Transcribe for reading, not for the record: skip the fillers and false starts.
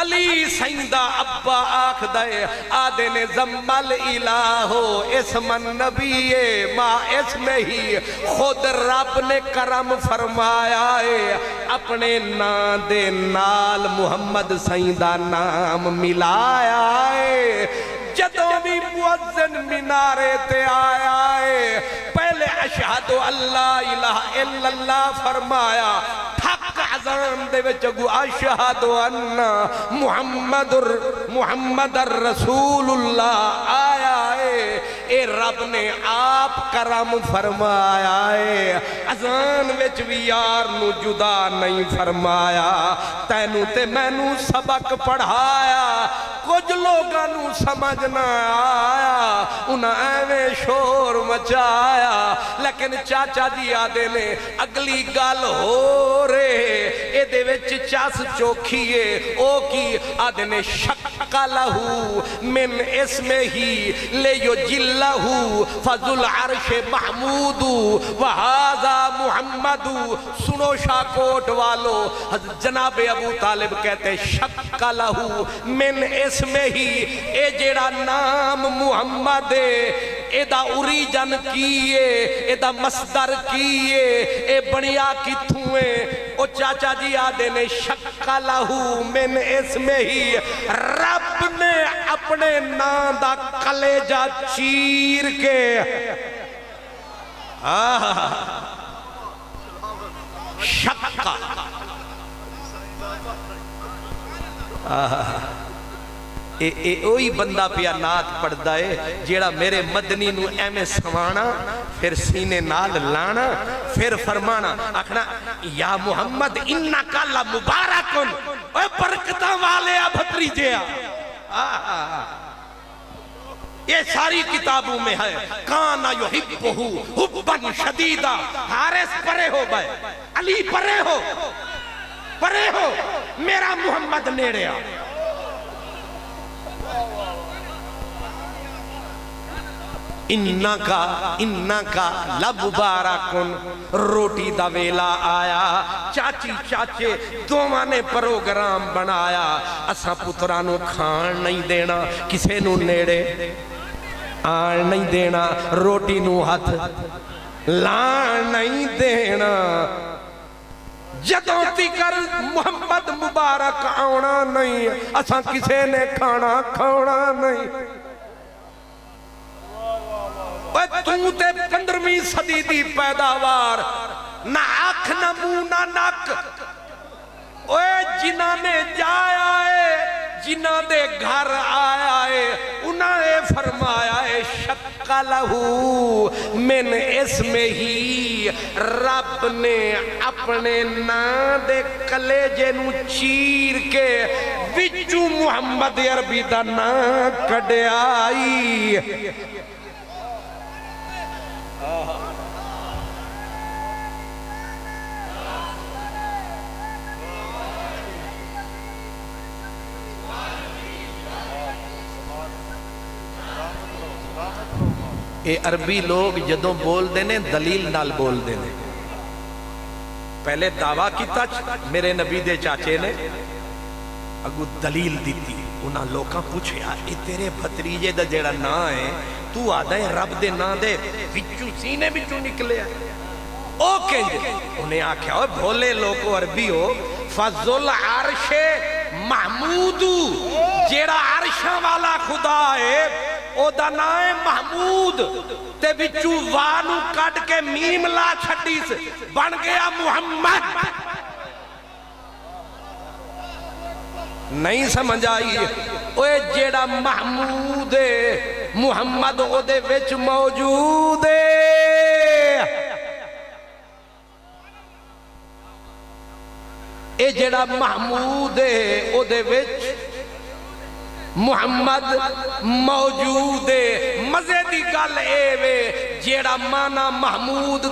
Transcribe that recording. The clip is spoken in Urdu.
علی سیندہ ابا آکھ دے آدھے نے زمل الہو اسم النبی ما اسم ہی خود رب نے کرم فرمایا ہے اپنے نام دے نال محمد سیندہ نام ملایا ہے جدوں بھی مؤذن منارے تے آیا ہے پہلے اشہد اللہ الہ الا اللہ فرمایا تھک اذان دے وچ اشہد ان محمد رسول اللہ آیا ہے اے رب نے آپ کرم فرمایا ہے اذان وچ بھی یار نو جدا نہیں فرمایا تینو تے میں نو سبق پڑھایا کچھ لوگاں نو سمجھ نہ آیا انہاں ایویں شور مچایا لیکن چاچا جی آدھے نے اگلی گل ہو رہے اے دے وچ چاس چوکھیے او کی آدھے نے شک لہو من اسم ہی لے یو جلہو فضل عرش محمود وہذا محمد سنو شاکوٹ والو جناب ابو طالب کہتے شک لہو من اسم ہی اے جیڑا نام محمد اے دا اوریجن کیے اے دا مصدر کیے اے بنیا کتھوئے او چاچا جی آدھے نے شک لہو من اسم ہی رب نے اپنے نام دا کلیجہ چیر کے شک اوہی بندہ پیا نات پڑھ دائے جیڑا میرے مدنی نو ایمیں سوانا پھر سینے نال لانا پھر فرمانا اکھنا یا محمد انکا لمبارکن اے برکتہ والے بھتری جیا یہ ساری کتابوں میں ہے کانا یحبہو حبن شدیدہ حارث پرے ہو بھائی علی پرے ہو میرا محمد نیڑے آ انکا لمبارکن روٹی دا ویلا آیا چاچی چاچے دوواں نے پروگرام بنایا اسا پترانو کھان نہیں دینا کسے نو نیڑے آن نہیں دینا روٹی نو ہاتھ لان نہیں دینا جدوں تکر محمد مبارک آونا نہیں اسا کسے نے کھانا کھانا نہیں تو تے 15ویں صدی دی پیداوار نہ آنکھ نہ منہ نہ نک اوے جنہ نے جایا ہے جنہ دے گھر آیا ہے انہاں نے فرمایا ہے شک لہو من اسم ہی رب نے اپنے نام دے کلیجے نو چیر کے وچوں محمد عربی دا نام کڈے آئی اے عربی لوگ جدوں بول دینے دلیل نال بول دینے پہلے دعویٰ کیتا میرے نبی دے چاچے نے اگو دلیل دیتی انہاں لوکاں پوچھے اے تیرے بھتریجے دا جیڑا نا ہے تو آدھا ہے رب دے نا دے وچوں سینے وچوں نکلے او کہنجے انہیں آکھیا ہوئے بھولے لوگو عربی ہو فضل عرش محمود جیڑا عرشاں والا خدا ہے او دا نائے محمود تے بچو وانو کٹ کے میم لا چھٹی سے بن گیا محمد نہیں سمجھ آئی اوے جیڑا محمود ہے محمد او دے وچ موجود ہے اے جیڑا محمود ہے او دے وچ محمد موجود ہے مزے دی گل اے وے جیڑا مانا محمود